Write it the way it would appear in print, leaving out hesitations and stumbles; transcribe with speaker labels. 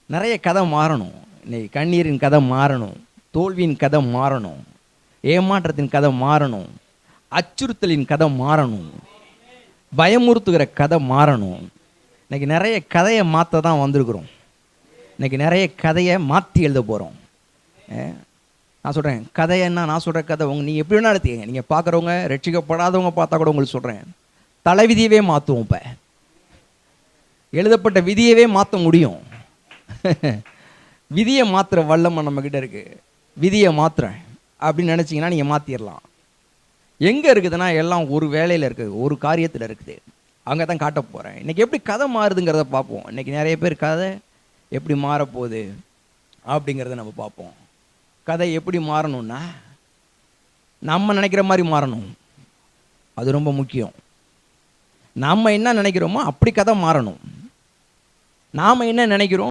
Speaker 1: நிறைய கதை மாறணும். இன்னைக்கு கண்ணீரின் கதை மாறணும், தோல்வியின் கதை மாறணும், ஏமாற்றத்தின் கதை மாறணும், அச்சுறுத்தலின் கதை மாறணும், பயமுறுத்துகிற கதை மாறணும். இன்னைக்கு நிறைய கதையை மாற்ற தான் வந்திருக்கிறோம். இன்னைக்கு நிறைய கதையை மாற்றி எழுத போகிறோம். நான் சொல்கிறேன், கதைன்னா நான் சொல்கிற கதை நீங்கள் எப்படி வேணா எடுத்துக்கங்க. நீங்கள் பார்க்குறவங்க ரட்சிக்கப்படாதவங்க பார்த்தா கூட உங்களுக்கு சொல்கிறேன், தலைவிதியவே மாற்றுவோம். இப்போ எழுதப்பட்ட விதியவே மாற்ற முடியும். விதியை மாற்றுற வல்லமை நம்மக்கிட்ட இருக்குது. விதியை மாற்றுறேன் அப்படின்னு நினச்சிங்கன்னா நீங்கள் மாற்றிடலாம். எங்கே இருக்குதுன்னா எல்லாம் ஒரு வேலையில் இருக்குது, ஒரு காரியத்தில் இருக்குது. அங்கே தான் காட்ட போகிறேன். இன்றைக்கி எப்படி கதை மாறுதுங்கிறத பார்ப்போம். இன்றைக்கி நிறைய பேர் கதை எப்படி மாறப்போகுது அப்படிங்கிறத நம்ம பார்ப்போம். கதை எப்படி மாறணும்னா நம்ம நினைக்கிற மாதிரி மாறணும். அது ரொம்ப முக்கியம். நம்ம என்ன நினைக்கிறோமோ அப்படி கதை மாறணும். நாம் என்ன நினைக்கிறோம்